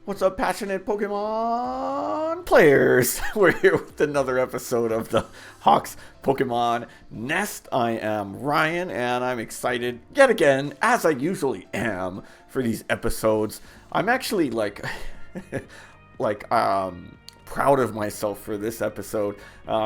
What's up, passionate Pokemon players? We're here with another episode of the Hawks Pokemon Nest. I am Ryan, and I'm excited yet again, as I usually am, for these episodes. I'm actually like proud of myself for this episode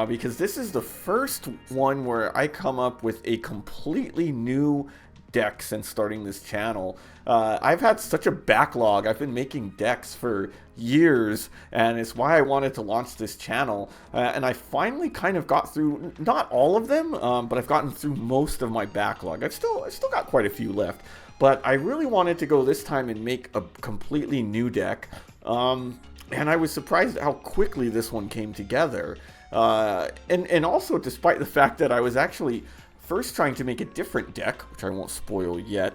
because this is the first one where I come up with a completely new deck since starting this channel. I've had such a backlog. I've been making decks for years, and it's why I wanted to launch this channel. And I finally kind of got through, not all of them, but I've gotten through most of my backlog. I've still got quite a few left, but I really wanted to go this time and make a completely new deck. And I was surprised at how quickly this one came together. And also, despite the fact that I was actually first trying to make a different deck, which I won't spoil yet,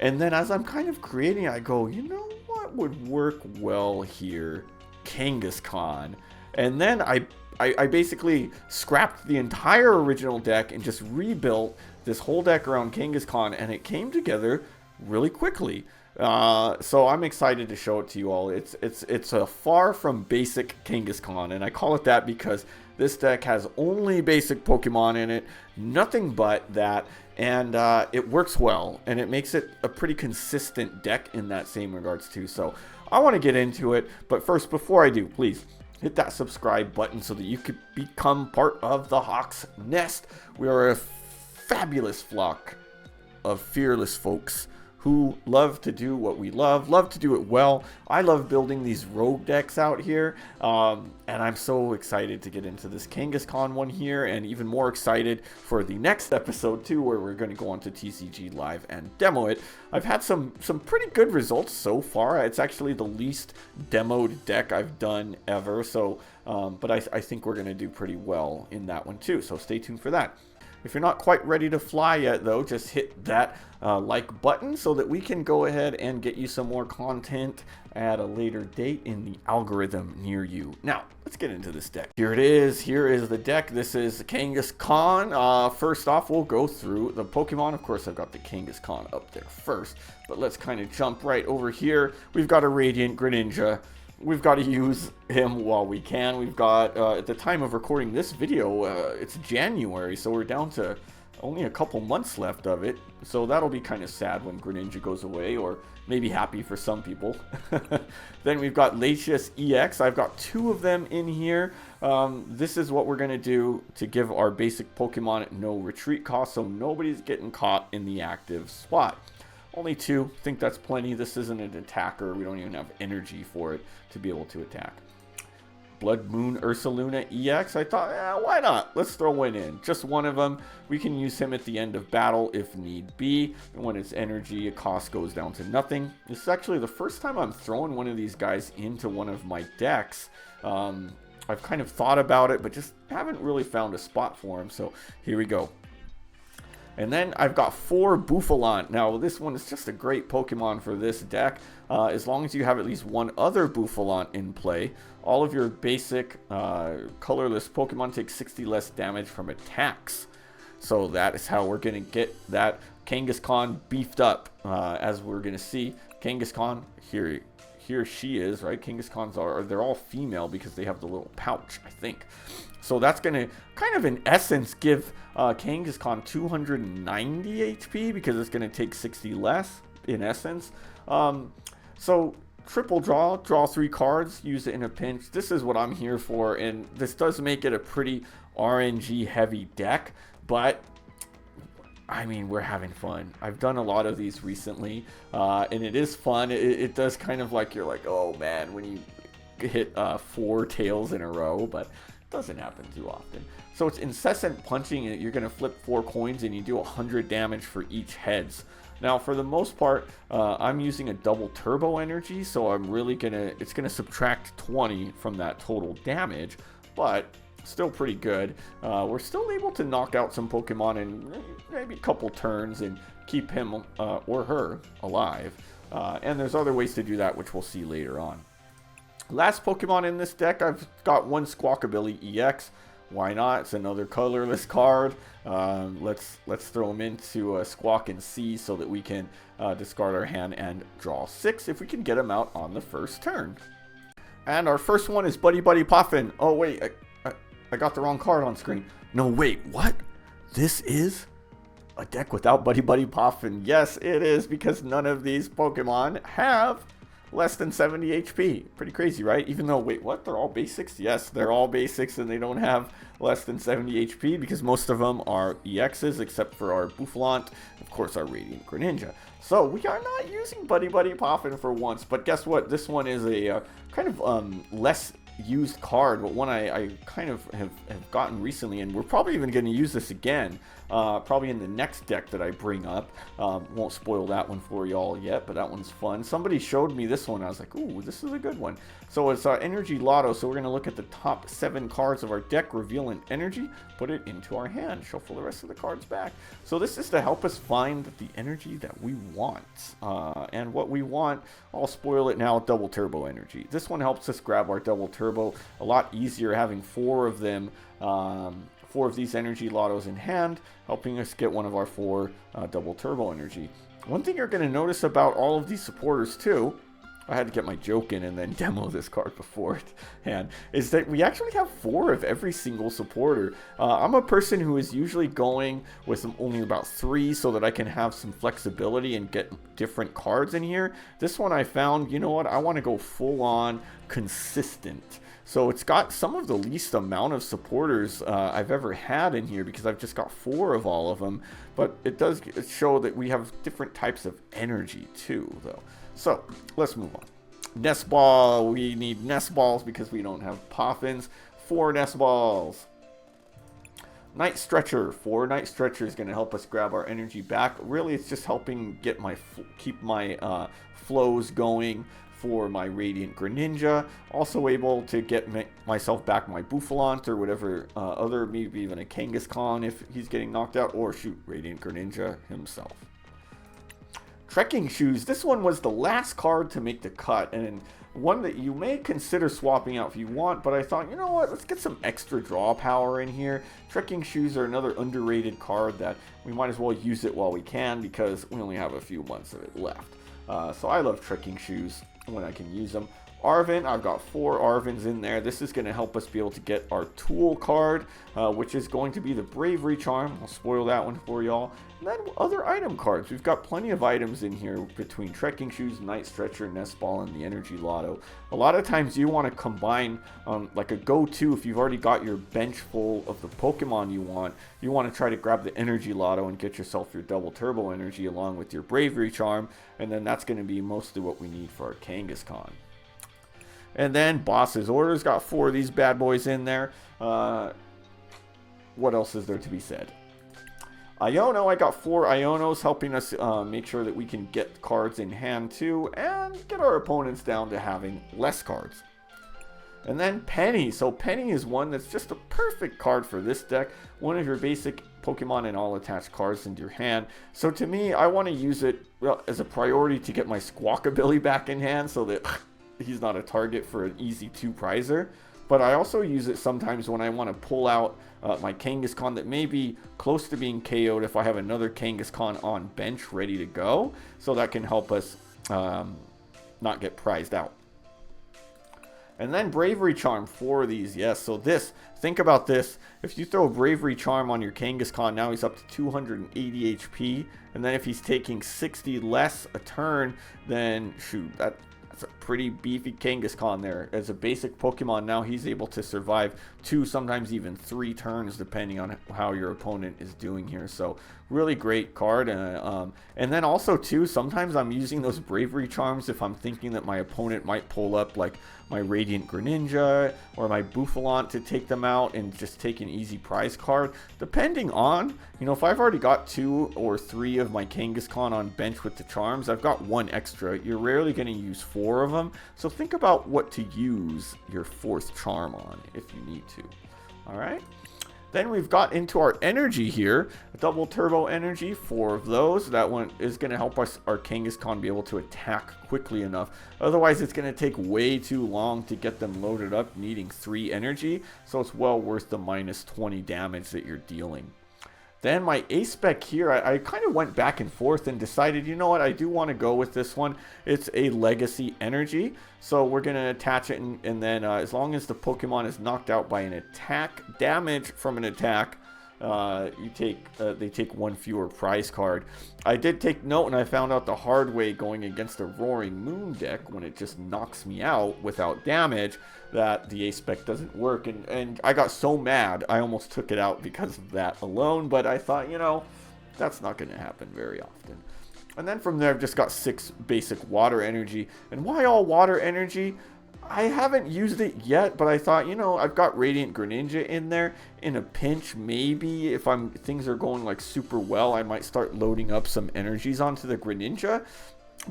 and then as I'm kind of creating, I go, you know what would work well here? Kangaskhan. And then I basically scrapped the entire original deck and just rebuilt this whole deck around Kangaskhan, and it came together really quickly. So I'm excited to show it to you all. It's a far from basic Kangaskhan, and I call it that because this deck has only basic Pokemon in it, nothing but that, and it works well, and it makes it a pretty consistent deck in that same regards too. So I want to get into it, but first, before I do, please hit that subscribe button so that you could become part of the Hawks Nest. We are a fabulous flock of fearless folks who love to do what we love to do it well. I love building these rogue decks out here, and I'm so excited to get into this Kangaskhan one here, and even more excited for the next episode too, where we're going to go on to TCG Live and demo it. I've had some pretty good results so far. It's actually the least demoed deck I've done ever, so but I think we're going to do pretty well in that one too, so stay tuned for that. If you're not quite ready to fly yet, though, just hit that like button so that we can go ahead and get you some more content at a later date in the algorithm near you. Now, let's get into this deck. Here it is. Here is the deck. This is Kangaskhan. First off, we'll go through the Pokemon. Of course, I've got the Kangaskhan up there first, but let's kind of jump right over here. We've got a Radiant Greninja. We've got to use him while we can. We've got, at the time of recording this video, it's January, so we're down to only a couple months left of it. So that'll be kind of sad when Greninja goes away, or maybe happy for some people. Then we've got Latias Ex. I've got two of them in here. This is what we're going to do to give our basic Pokemon no retreat cost, so nobody's getting caught in the active spot. Only two. I think that's plenty. This isn't an attacker. We don't even have energy for it to be able to attack. Bloodmoon Ursaluna EX. I thought, why not? Let's throw one in. Just one of them. We can use him at the end of battle if need be. And when it's energy, cost goes down to nothing. This is actually the first time I'm throwing one of these guys into one of my decks. I've kind of thought about it, but just haven't really found a spot for him. So here we go. And then I've got 4 Bouffalant. Now, this one is just a great Pokemon for this deck. As long as you have at least one other Bouffalant in play, all of your basic colorless Pokemon take 60 less damage from attacks. So that is how we're going to get that Kangaskhan beefed up. As we're going to see, Kangaskhan, here she is, right? Kangaskhan's they're all female because they have the little pouch, I think. So that's going to kind of, in essence, give Kangaskhan 290 HP because it's going to take 60 less, in essence. So triple draw 3 cards, use it in a pinch. This is what I'm here for, and this does make it a pretty RNG heavy deck, but I mean, we're having fun. I've done a lot of these recently, and it is fun. It does kind of like, you're like, oh man, when you hit 4 tails in a row, but doesn't happen too often. So it's incessant punching, and you're going to flip 4 coins and you do 100 damage for each heads. Now, for the most part, I'm using a double turbo energy, so I'm really it's going to subtract 20 from that total damage, but still pretty good. We're still able to knock out some Pokemon in maybe a couple turns and keep him or her alive. And there's other ways to do that, which we'll see later on. Last Pokemon in this deck, I've got one Squawkabilly EX. Why not? It's another colorless card. Let's throw him into Squawk and See so that we can discard our hand and draw 6 if we can get him out on the first turn. And our first one is Buddy Buddy Poffin. Oh wait, I got the wrong card on screen. No, wait, what? This is a deck without Buddy Buddy Poffin. Yes, it is, because none of these Pokemon have less than 70 HP. Pretty crazy, right? Even though, wait, what? They're all basics? Yes, they're all basics, and they don't have less than 70 HP because most of them are EXs, except for our Bouffalant, of course, our Radiant Greninja. So we are not using Buddy Buddy Poffin for once, but guess what? This one is a kind of less used card, but one I kind of have gotten recently, and we're probably even going to use this again, probably in the next deck that I bring up. Won't spoil that one for y'all yet, but that one's fun. Somebody showed me this one. I was like, ooh, this is a good one. So it's Energy Lotto. So we're going to look at the top 7 cards of our deck, reveal an energy, put it into our hand, shuffle the rest of the cards back. So this is to help us find the energy that we want. And what we want, I'll spoil it now, double turbo energy. This one helps us grab our double turbo a lot easier, having 4 of them, 4 of these energy lottos in hand, helping us get one of our 4 double turbo energy. One thing you're going to notice about all of these supporters too, I had to get my joke in and then demo this card beforehand, is that we actually have 4 of every single supporter. I'm a person who is usually going with only about 3 so that I can have some flexibility and get different cards in here. This one I found, you know what, I want to go full on consistent. So it's got some of the least amount of supporters I've ever had in here because I've just got 4 of all of them. But it does show that we have different types of energy too, though. So let's move on. Nest Ball. We need Nest Balls because we don't have Poffins. 4 Nest Balls. Night Stretcher. 4 Night Stretcher is going to help us grab our energy back. Really, it's just helping get keep my flows going for my Radiant Greninja. Also able to get myself back my Bouffalant or whatever other, maybe even a Kangaskhan if he's getting knocked out, or shoot, Radiant Greninja himself. Trekking Shoes. This one was the last card to make the cut, and one that you may consider swapping out if you want, but I thought, you know what, let's get some extra draw power in here. Trekking Shoes are another underrated card that we might as well use it while we can because we only have a few months of it left. So I love Trekking Shoes when I can use them. Arven, I've got 4 Arvens in there. This is going to help us be able to get our tool card, which is going to be the Bravery Charm. I'll spoil that one for y'all. And then other item cards. We've got plenty of items in here between Trekking Shoes, Night Stretcher, Nest Ball, and the Energy Lotto. A lot of times you want to combine like a go-to if you've already got your bench full of the Pokemon you want. You want to try to grab the Energy Lotto and get yourself your double turbo energy along with your Bravery Charm. And then that's going to be mostly what we need for our Kangaskhan. And then Boss's Orders, got 4 of these bad boys in there. What else is there to be said? Iono, I got 4 Ionos helping us make sure that we can get cards in hand too and get our opponents down to having less cards. And then Penny. So Penny is one that's just a perfect card for this deck. One of your basic Pokemon and all attached cards into your hand. So to me, I want to use it as a priority to get my Squawkabilly back in hand so that he's not a target for an easy 2-prizer. But I also use it sometimes when I want to pull out my Kangaskhan that may be close to being KO'd if I have another Kangaskhan on bench ready to go. So that can help us not get prized out. And then Bravery Charm, 4 of these. Yes, so this, think about this. If you throw a Bravery Charm on your Kangaskhan, now he's up to 280 HP. And then if he's taking 60 less a turn, then shoot, that's a pretty beefy Kangaskhan there. As a basic Pokemon, now he's able to survive 2, sometimes even 3 turns, depending on how your opponent is doing here. So really great card. And then also too, sometimes I'm using those Bravery Charms if I'm thinking that my opponent might pull up like my Radiant Greninja or my Bouffalant to take them out and just take an easy prize card. Depending on, you know, if I've already got 2 or 3 of my Kangaskhan on bench with the charms, I've got 1 extra. You're rarely going to use 4 of them. So think about what to use your 4th charm on if you need to. All right. Then we've got into our energy here. Double turbo energy, 4 of those. That one is going to help us, our Kangaskhan, be able to attack quickly enough. Otherwise, it's going to take way too long to get them loaded up, needing 3 energy. So it's well worth the minus 20 damage that you're dealing. Then my A-Spec here, I kind of went back and forth and decided, you know what, I do want to go with this one. It's a Legacy Energy, so we're going to attach it, and then as long as the Pokemon is knocked out by an attack, damage from an attack, they take 1 fewer prize card. I did take note, and I found out the hard way going against a Roaring Moon deck when it just knocks me out without damage, that the A-Spec doesn't work, and I got so mad I almost took it out because of that alone, but I thought, you know, that's not going to happen very often. And then from there I've just got 6 basic water energy. And why all water energy? I haven't used it yet, but I thought, you know, I've got Radiant Greninja in there. In a pinch, maybe if things are going like super well, I might start loading up some energies onto the Greninja.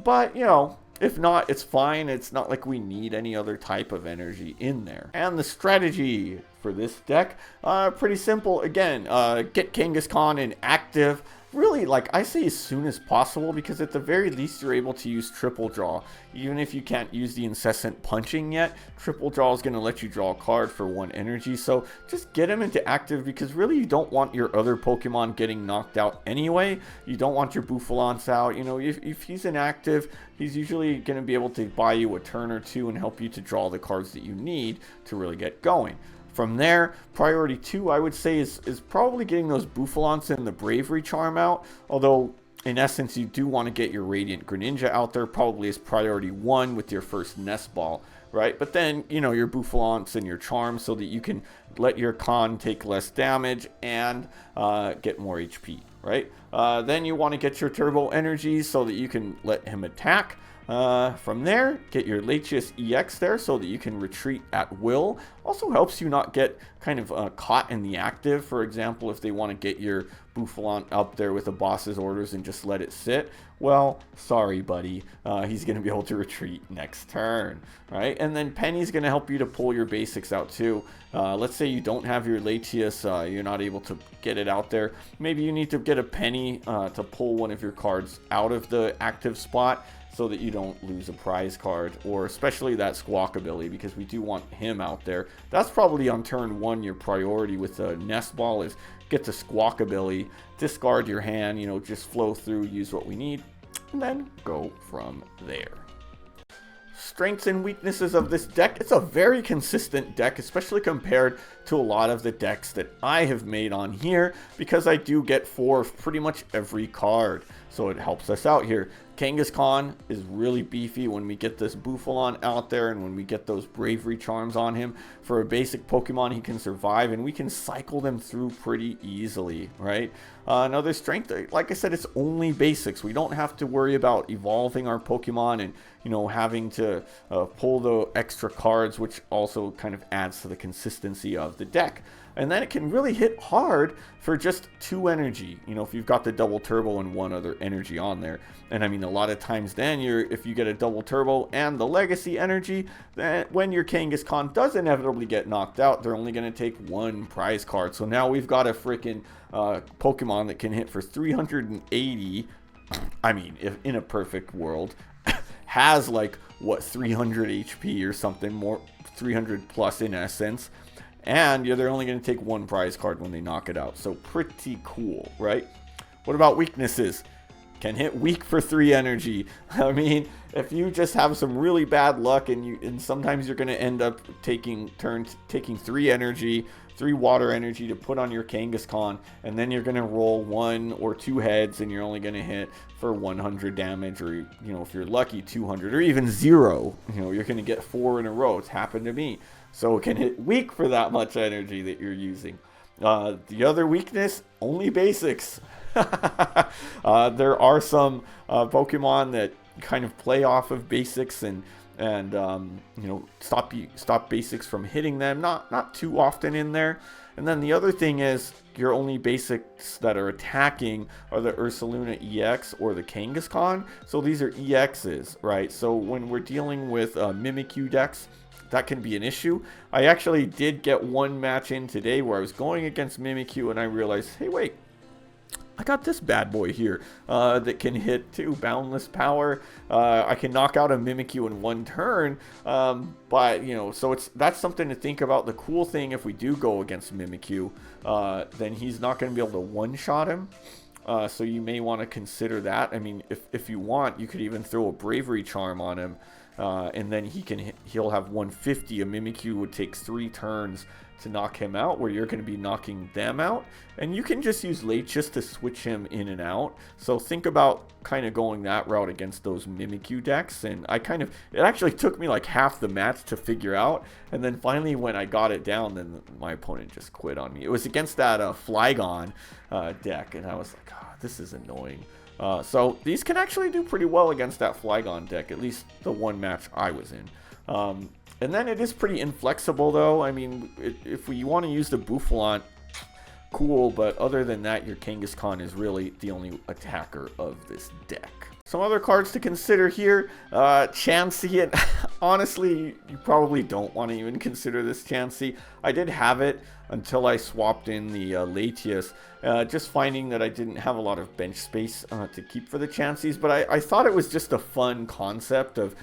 But, you know, if not, it's fine. It's not like we need any other type of energy in there. And the strategy for this deck, pretty simple. Again, get Kangaskhan in active. Really, like I say, as soon as possible, because at the very least you're able to use triple draw. Even if you can't use the incessant punching yet, triple draw is going to let you draw a card for 1 energy. So just get him into active, because really you don't want your other Pokemon getting knocked out anyway. You don't want your Bouffalants out. You know, if he's inactive, he's usually going to be able to buy you a turn or 2 and help you to draw the cards that you need to really get going. From there, priority 2, I would say, is probably getting those Bouffalants and the Bravery Charm out. Although, in essence, you do want to get your Radiant Greninja out there, probably as priority 1 with your first Nest Ball, right? But then, you know, your Bouffalants and your Charm, so that you can let your Con take less damage and get more HP, right? Then you want to get your Turbo Energies so that you can let him attack. From there, get your Latias Ex there so that you can retreat at will. Also helps you not get kind of caught in the active. For example, if they want to get your Bouffalant up there with the boss's orders and just let it sit, well, sorry, buddy. He's going to be able to retreat next turn, right? And then Penny's going to help you to pull your basics out too. Let's say you don't have your Latias, you're not able to get it out there. Maybe you need to get a Penny to pull one of your cards out of the active spot, so that you don't lose a prize card, or especially that Squawkabilly, because we do want him out there. That's probably on turn 1 your priority with the Nest Ball, is get the Squawkabilly, discard your hand, you know, just flow through, use what we need, and then go from there. Strengths and weaknesses of this deck. It's a very consistent deck, especially compared to a lot of the decks that I have made on here, because I do get 4 of pretty much every card, so it helps us out here. Kangaskhan is really beefy when we get this Bouffalant out there, and when we get those Bravery Charms on him. For a basic Pokemon, he can survive, and we can cycle them through pretty easily, right? Another strength, like I said, it's only basics. We don't have to worry about evolving our Pokemon and, you know, having to pull the extra cards, which also kind of adds to the consistency of the deck. And then it can really hit hard for just 2 energy, you know, if you've got the double turbo and 1 other energy on there. And I mean, a lot of times then if you get a double turbo and the legacy energy, then when your Kangaskhan does inevitably get knocked out, they're only going to take 1 prize card. So now we've got a freaking Pokemon that can hit for 380. I mean, if in a perfect world, has like, what, 300 HP or something, more 300 plus in essence. And they're only going to take 1 prize card when they knock it out. So pretty cool, right? What about weaknesses? Can hit weak for 3 energy. I mean, if you just have some really bad luck, and sometimes you're going to end up taking 3 energy, 3 water energy to put on your Kangaskhan, and then you're going to roll 1 or 2 heads, and you're only going to hit for 100 damage, or, you know, if you're lucky, 200, or even 0. You know, you're going to get 4 in a row. It's happened to me. So it can hit weak for that much energy that you're using. The other weakness, only basics. There are some Pokemon that kind of play off of basics, and and you know, stop basics from hitting them. Not too often in there. And then the other thing is your only basics that are attacking are the Ursaluna EX or the Kangaskhan. So these are EXs, right? So when we're dealing with Mimikyu decks, that can be an issue. I actually did get one match in today where I was going against Mimikyu and I realized, hey, wait, I got this bad boy here that can hit too. Boundless power. I can knock out a Mimikyu in one turn. But, you know, so that's something to think about. The cool thing, if we do go against Mimikyu, then he's not going to be able to one-shot him. So you may want to consider that. I mean, if you want, you could even throw a Bravery Charm on him. And then he'll have 150. A Mimikyu would take 3 turns to knock him out, where you're going to be knocking them out. And you can just use Latias to switch him in and out. So think about kind of going that route against those Mimikyu decks. And it actually took me like half the match to figure out. And then finally when I got it down, then my opponent just quit on me. It was against that Flygon deck. And I was like, oh, this is annoying. So these can actually do pretty well against that Flygon deck, at least the one match I was in. And then it is pretty inflexible, though. I mean, if you want to use the Bouffalant, cool, but other than that, your Kangaskhan is really the only attacker of this deck. Some other cards to consider here, Chansey, and honestly, you probably don't want to even consider this Chansey. I did have it until I swapped in the Latias, just finding that I didn't have a lot of bench space to keep for the Chanseys, but I thought it was just a fun concept of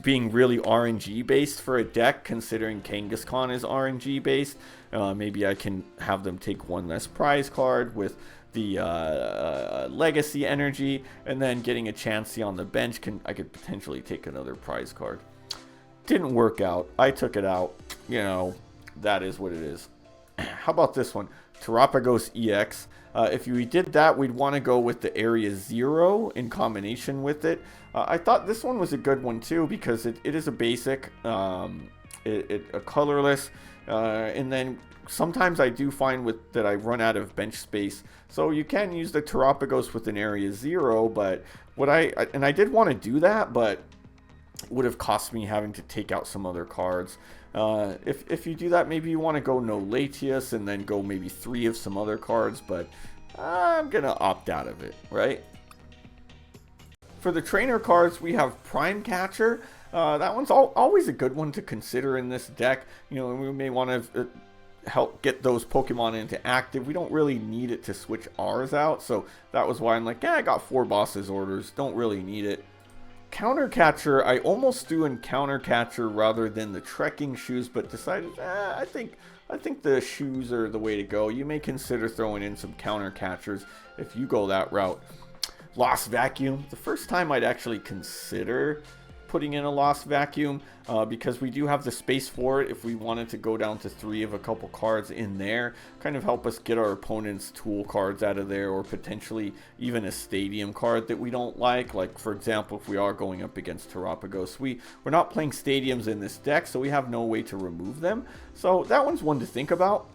being really RNG based for a deck, considering Kangaskhan is RNG based. Maybe I can have them take one less prize card with the legacy energy, and then getting a Chansey on the bench, I could potentially take another prize card. Didn't work out. I took it out. You know, that is what it is. How about this one? Terapagos EX. If we did that, we'd want to go with the Area 0 in combination with it. I thought this one was a good one too, because it is a basic, a colorless, and then sometimes I do find that I run out of bench space. So you can use the Terapagos with an Area 0, but I did want to do that, but it would have cost me having to take out some other cards. If you do that, maybe you want to go no Latias and then go maybe 3 of some other cards, but I'm going to opt out of it, right? For the trainer cards, we have Prime Catcher. That one's always a good one to consider in this deck. You know, we may want to help get those Pokemon into active. We don't really need it to switch ours out, so that was why I'm like, yeah, I got 4 Boss's Orders. Don't really need it. Counter Catcher, I almost threw in Counter Catcher rather than the trekking shoes, but decided, I think the shoes are the way to go. You may consider throwing in some Counter Catchers if you go that route. Lost Vacuum, the first time I'd actually consider putting in a Lost Vacuum, because we do have the space for it if we wanted to go down to 3 of a couple cards in there, kind of help us get our opponent's tool cards out of there, or potentially even a stadium card that we don't like for example, if we are going up against Terapagos. We're not playing stadiums in this deck, so we have no way to remove them, so that one's one to think about.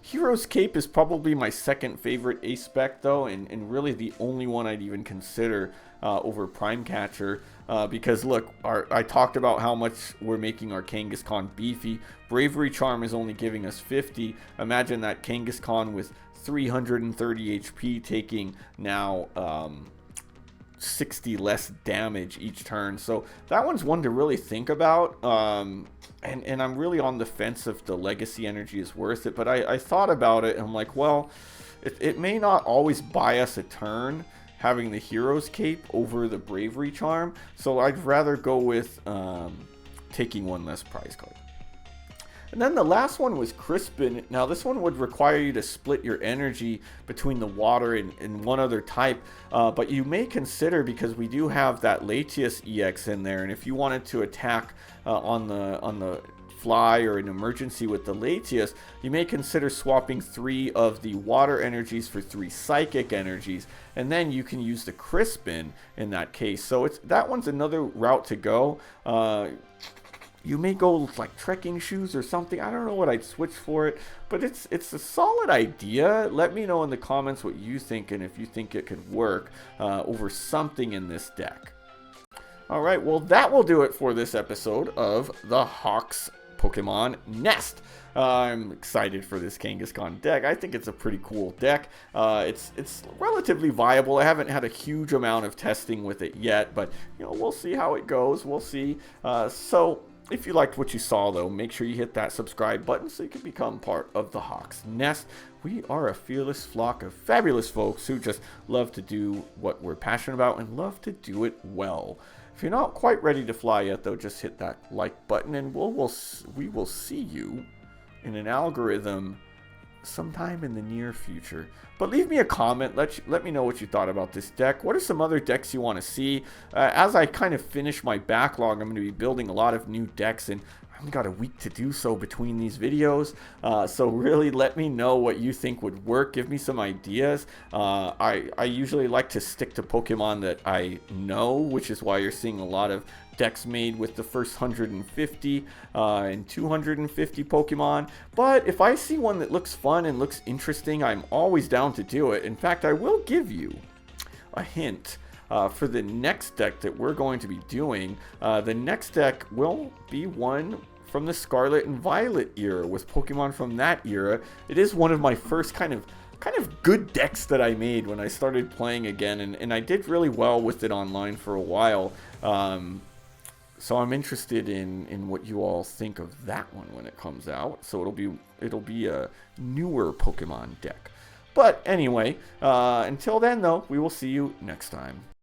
Hero's Cape is probably my second favorite ace spec, though, and really the only one I'd even consider over Prime Catcher, because look, I talked about how much we're making our Kangaskhan beefy. Bravery Charm is only giving us 50. Imagine that Kangaskhan with 330 HP taking now 60 less damage each turn. So that one's one to really think about. And I'm really on the fence if the legacy energy is worth it. But I thought about it, and I'm like, well, it may not always buy us a turn having the Hero's Cape over the Bravery Charm. So I'd rather go with taking one less prize card. And then the last one was Crispin. Now this one would require you to split your energy between the water and one other type, but you may consider, because we do have that Latias EX in there, and if you wanted to attack on the fly or an emergency with the Latias, you may consider swapping 3 of the water energies for 3 psychic energies, and then you can use the Crispin in that case. So that one's another route to go. You may go with like trekking shoes or something. I don't know what I'd switch for it, but it's a solid idea. Let me know in the comments what you think, and if you think it could work over something in this deck. All right, well, that will do it for this episode of the Hawks Pokemon Nest. I'm excited for this Kangaskhan deck. I think it's a pretty cool deck. It's relatively viable. I haven't had a huge amount of testing with it yet, but we'll see how it goes. We'll see. So if you liked what you saw, though, make sure you hit that subscribe button so you can become part of the Hawks Nest. We are a fearless flock of fabulous folks who just love to do what we're passionate about and love to do it well. If you're not quite ready to fly yet, though, just hit that like button, and we will see you in an algorithm sometime in the near future. But leave me a comment. Let me know what you thought about this deck. What are some other decks you want to see? As I kind of finish my backlog, I'm going to be building a lot of new decks, and I've got a week to do so between these videos. So really let me know what you think would work. Give me some ideas. I usually like to stick to Pokemon that I know, which is why you're seeing a lot of decks made with the first 150 and 250 Pokemon. But if I see one that looks fun and looks interesting, I'm always down to do it. In fact, I will give you a hint. For the next deck that we're going to be doing, the next deck will be one from the Scarlet and Violet era, with Pokemon from that era. It is one of my first kind of good decks that I made when I started playing again, and I did really well with it online for a while. So I'm interested in what you all think of that one when it comes out. So it'll be a newer Pokemon deck. But anyway, until then, though, we will see you next time.